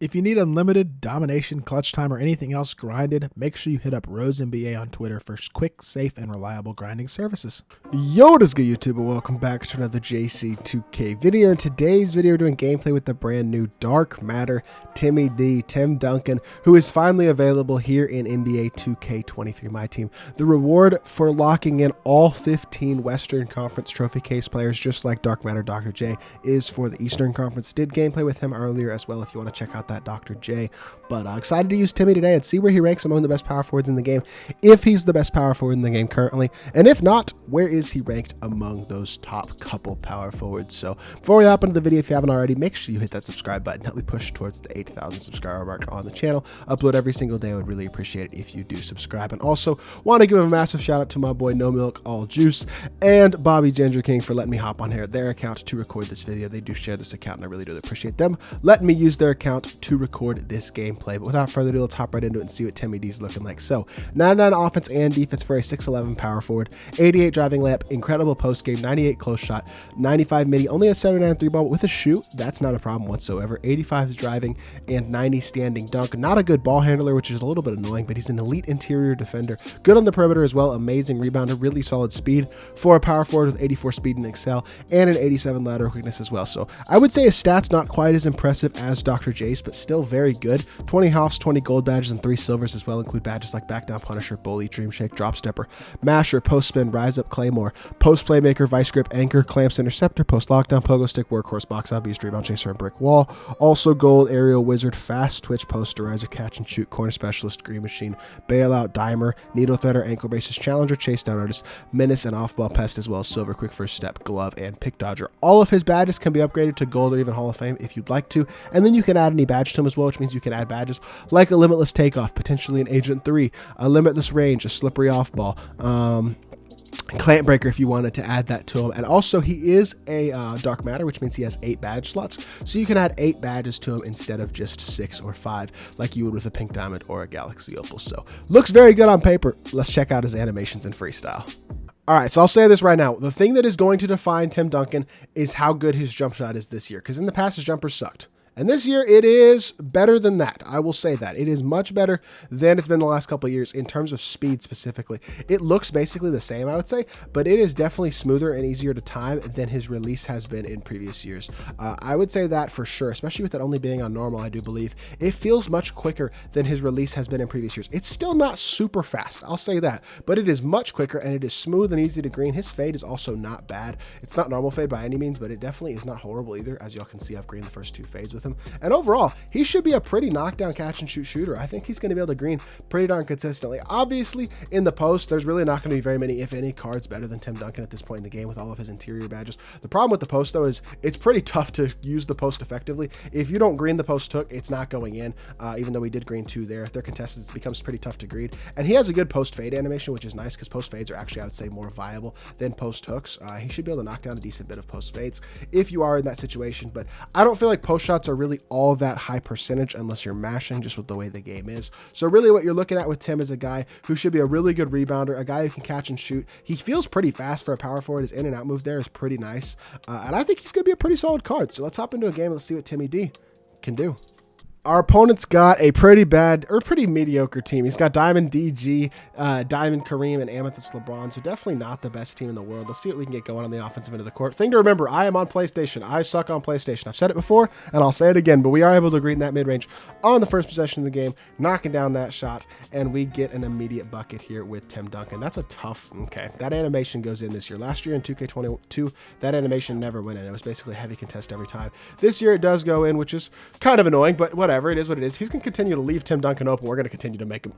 If you need unlimited domination, clutch time, or anything else grinded, make sure you hit up Rose NBA on Twitter for quick, safe, and reliable grinding services. Yo, what is good, YouTube, and welcome back to another JC2K video. In today's video, we're doing gameplay with the brand new Dark Matter Timmy D, Tim Duncan, who is finally available here in NBA 2K23 MyTEAM. The reward for locking in all 15 Western Conference trophy case players, just like Dark Matter Dr. J, is for the Eastern Conference. Did gameplay with him earlier as well if you want to check out that Dr. J, but excited to use Timmy today and see where he ranks among the best power forwards in the game, if he's the best power forward in the game currently, and if not, where is he ranked among those top couple power forwards. So before we hop into the video, if you haven't already, make sure you hit that subscribe button, help me push towards the 8,000 subscriber mark on the channel. Upload every single day. I would really appreciate it if you do subscribe, and also want to give a massive shout out to my boy No Milk All Juice and Bobby Ginger King for letting me hop on here at their account to record this video. They do share this account and I really do appreciate them letting me use their account to record this gameplay. But without further ado, let's hop right into it and see what Timmy D is looking like. So 99 offense and defense for a 6'11 power forward, 88 driving layup, incredible post game, 98 close shot, 95 midi, only a 79 3 ball, but with a shoot, that's not a problem whatsoever. 85 is driving and 90 standing dunk. Not a good ball handler, which is a little bit annoying, but he's an elite interior defender, good on the perimeter as well, amazing rebounder, really solid speed for a power forward with 84 speed and excel, and an 87 lateral quickness as well. So I would say his stats not quite as impressive as Dr. J's, but still very good. 20 hops, 20 gold badges, and 3 silvers as well. Include badges like Back Down Punisher, Bully, Dream Shake, Drop Stepper, Masher, Post Spin, Rise Up, Claymore, Post Playmaker, Vice Grip, Anchor, Clamps, Interceptor, Post Lockdown, Pogo Stick, Workhorse, Box Out, Beast, Rebound Chaser, and Brick Wall. Also gold, Aerial Wizard, Fast Twitch, Posterizer, Catch and Shoot, Corner Specialist, Green Machine, Bailout, Dimer, Needle Threader, Ankle Braces, Challenger, Chase Down Artist, Menace, and Off Ball Pest, as well as Silver, Quick First Step, Glove, and Pick Dodger. All of his badges can be upgraded to gold or even Hall of Fame if you'd like to, and then you can add any badge to him as well, which means you can add badges like a Limitless Takeoff, potentially an Agent 3, a Limitless Range, a Slippery Off Ball, Clamp Breaker if you wanted to add that to him. And also he is a Dark Matter, which means he has 8 badge slots, so you can add 8 badges to him instead of just 6 or 5 like you would with a Pink Diamond or a Galaxy Opal. So looks very good on paper. Let's check out his animations in Freestyle. All right, so I'll say this right now. The thing that is going to define Tim Duncan is how good his jump shot is this year, because in the past his jumpers sucked. And this year, it is better than that. I will say that. It is much better than it's been the last couple of years in terms of speed specifically. It looks basically the same, I would say, but it is definitely smoother and easier to time than his release has been in previous years. I would say that for sure, especially with it only being on normal, I do believe. It feels much quicker than his release has been in previous years. It's still not super fast, I'll say that, but it is much quicker and it is smooth and easy to green. His fade is also not bad. It's not normal fade by any means, but it definitely is not horrible either. As y'all can see, I've greened the first 2 fades with him. And overall, he should be a pretty knockdown catch and shoot shooter. I think he's going to be able to green pretty darn consistently. Obviously, in the post, there's really not going to be very many, if any, cards better than Tim Duncan at this point in the game with all of his interior badges. The problem with the post, though, is it's pretty tough to use the post effectively. If you don't green the post hook, it's not going in, even though we did green 2 there. If they're contested, it becomes pretty tough to green. And he has a good post fade animation, which is nice because post fades are actually, I would say, more viable than post hooks. He should be able to knock down a decent bit of post fades if you are in that situation, but I don't feel like post shots are really all that high percentage unless you're mashing, just with the way the game is. So really what you're looking at with Tim is a guy who should be a really good rebounder, a guy who can catch and shoot. He feels pretty fast for a power forward. His in and out move there is pretty nice, and I think he's going to be a pretty solid card. So let's hop into a game and let's see what Timmy D can do. Our opponent's got a pretty bad or pretty mediocre team. He's got Diamond DG, Diamond Kareem, and Amethyst LeBron, so definitely not the best team in the world. Let's see what we can get going on the offensive end of the court. Thing to remember, I am on PlayStation. I suck on PlayStation. I've said it before, and I'll say it again, but we are able to green that mid-range on the first possession of the game, knocking down that shot, and we get an immediate bucket here with Tim Duncan. That's a tough, okay, that animation goes in this year. Last year in 2K22, that animation never went in. It was basically a heavy contest every time. This year it does go in, which is kind of annoying, but whatever. It is what it is. If he's going to continue to leave Tim Duncan open, we're going to continue to make him.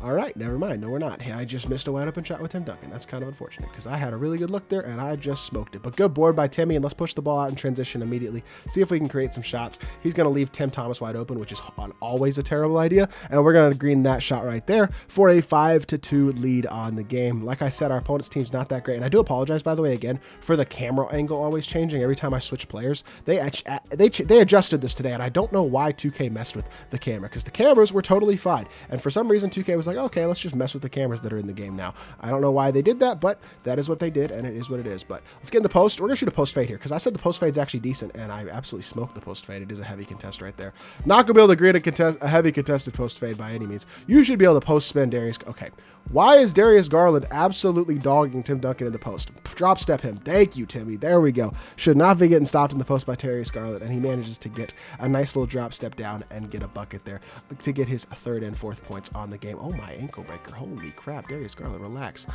All right, never mind. No, we're not. Hey, I just missed a wide open shot with Tim Duncan. That's kind of unfortunate because I had a really good look there and I just smoked it. But good board by Timmy, and let's push the ball out in transition immediately. See if we can create some shots. He's going to leave Tim Thomas wide open, which is always a terrible idea. And we're going to green that shot right there for a 5-2 lead on the game. Like I said, our opponent's team's not that great. And I do apologize, by the way, again, for the camera angle always changing every time I switch players. They adjusted this today, and I don't know why 2K messed with the camera because the cameras were totally fine. And for some reason, 2K was like, like, okay, let's just mess with the cameras that are in the game now. I don't know why they did that, but that is what they did, and it is what it is. But let's get in the post. We're going to shoot a post fade here, because I said the post fade's actually decent, and I absolutely smoked the post fade. It is a heavy contest right there. Not going to be able to green a heavy contested post fade by any means. You should be able to post spin Darius. Okay, why is Darius Garland absolutely dogging Tim Duncan in the post? Drop step him. Thank you, Timmy. There we go. Should not be getting stopped in the post by Darius Garland, and he manages to get a nice little drop step down and get a bucket there to get his 3rd and 4th points on the game. Oh, my ankle breaker. Holy crap. Darius Garland, relax.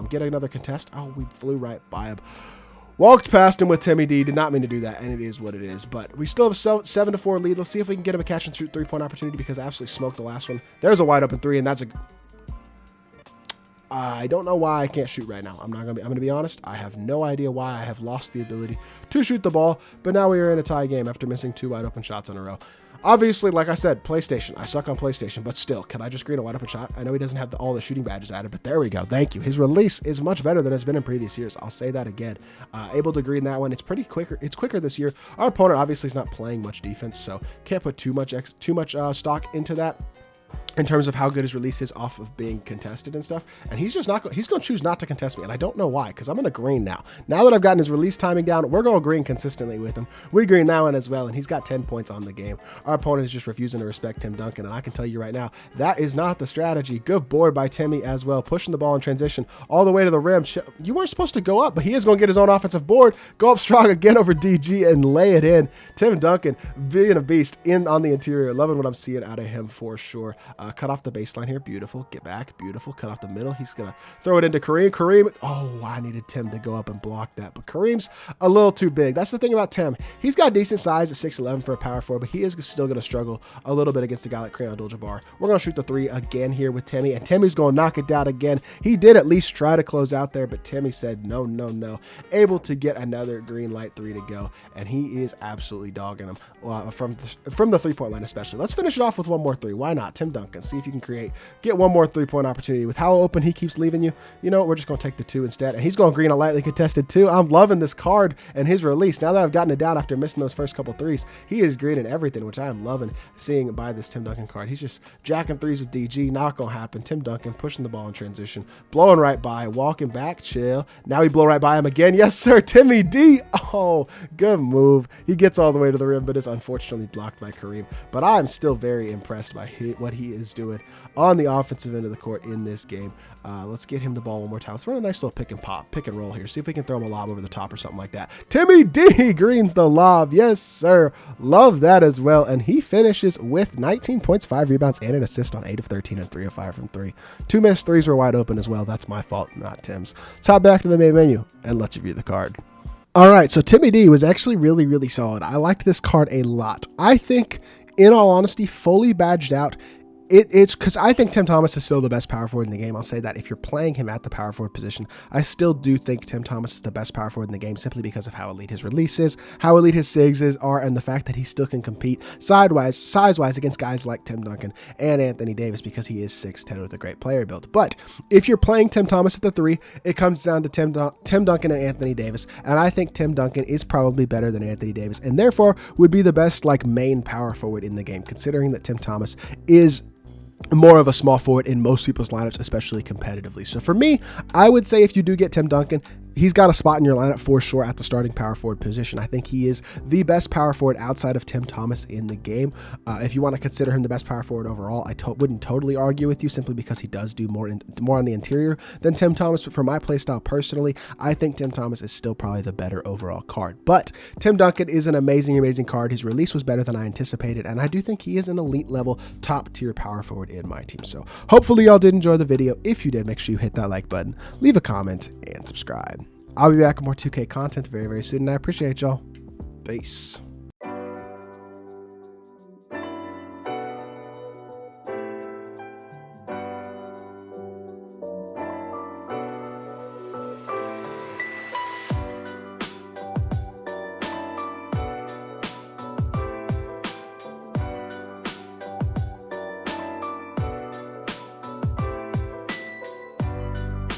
Get another contest. Oh, we flew right by him. Walked past him with Timmy D. Did not mean to do that, and it is what it is. But we still have a 7-4 lead. Let's see if we can get him a catch and shoot 3-point opportunity, because I absolutely smoked the last one. There's a wide open 3, and that's a... I don't know why I can't shoot right now. I'm going to be honest. I have no idea why I have lost the ability to shoot the ball, but now we are in a tie game after missing 2 wide open shots in a row. Obviously, like I said, PlayStation. I suck on PlayStation, but still, can I just green a wide open shot? I know he doesn't have all the shooting badges added, but there we go. Thank you. His release is much better than it's been in previous years. I'll say that again. Able to green that one. It's pretty quicker. It's quicker this year. Our opponent obviously is not playing much defense, so can't put too much stock into that in terms of how good his release is off of being contested and stuff. And he's just not, he's going to choose not to contest me. And I don't know why, because I'm going to green now. Now that I've gotten his release timing down, we're going to green consistently with him. We green that one as well, and he's got 10 points on the game. Our opponent is just refusing to respect Tim Duncan, and I can tell you right now, that is not the strategy. Good board by Timmy as well, pushing the ball in transition all the way to the rim. You weren't supposed to go up, but he is going to get his own offensive board, go up strong again over DG and lay it in. Tim Duncan being a beast on the interior. Loving what I'm seeing out of him for sure. Cut off the baseline here. Beautiful. Get back. Beautiful. Cut off the middle. He's going to throw it into Kareem. Kareem. Oh, I needed Tim to go up and block that. But Kareem's a little too big. That's the thing about Tim. He's got decent size at 6'11" for a power forward, but he is still going to struggle a little bit against a guy like Kareem Abdul-Jabbar. We're going to shoot the 3 again here with Timmy, and Timmy's going to knock it down again. He did at least try to close out there, but Timmy said no, no, no. Able to get another green light 3 to go, and he is absolutely dogging him from the 3-point line especially. Let's finish it off with one more 3. Why not? Tim Duncan. See if you can get one more 3-point opportunity. With how open he keeps leaving you, you know what, we're just going to take the 2 instead. And he's going green a lightly contested 2. I'm loving this card and his release. Now that I've gotten it down after missing those first couple 3s, he is greening everything, which I am loving seeing by this Tim Duncan card. He's just jacking 3s with DG. Not going to happen. Tim Duncan pushing the ball in transition, blowing right by, walking back, chill. Now we blow right by him again. Yes, sir. Timmy D. Oh, good move. He gets all the way to the rim, but is unfortunately blocked by Kareem. But I'm still very impressed by what he is doing on the offensive end of the court in this game. Let's get him the ball one more time. Let's run a nice little pick and roll here. See if we can throw him a lob over the top or something like that. Timmy D greens the lob. Yes, sir. Love that as well. And he finishes with 19 points, 5 rebounds, and an assist on 8 of 13 and 3 of 5 from 3. 2 missed 3s were wide open as well. That's my fault, not Tim's. Let's hop back to the main menu and let's review the card. All right, so Timmy D was actually really, really solid. I liked this card a lot. I think, in all honesty, fully badged out, it's because I think Tim Thomas is still the best power forward in the game. I'll say that if you're playing him at the power forward position, I still do think Tim Thomas is the best power forward in the game simply because of how elite his release is, how elite his SIGs are, and the fact that he still can compete size-wise against guys like Tim Duncan and Anthony Davis because he is 6'10" with a great player build. But if you're playing Tim Thomas at the 3, it comes down to Tim Duncan and Anthony Davis, and I think Tim Duncan is probably better than Anthony Davis and therefore would be the best main power forward in the game, considering that Tim Thomas is more of a small forward in most people's lineups, especially competitively. So for me, I would say if you do get Tim Duncan, he's got a spot in your lineup for sure at the starting power forward position. I think he is the best power forward outside of Tim Thomas in the game. If you want to consider him the best power forward overall, I wouldn't totally argue with you simply because he does do more on the interior than Tim Thomas. But for my playstyle personally, I think Tim Thomas is still probably the better overall card. But Tim Duncan is an amazing, amazing card. His release was better than I anticipated, and I do think he is an elite level, top tier power forward in my team. So hopefully y'all did enjoy the video. If you did, make sure you hit that like button, leave a comment, and subscribe. I'll be back with more 2K content very, very soon, and I appreciate y'all. Peace.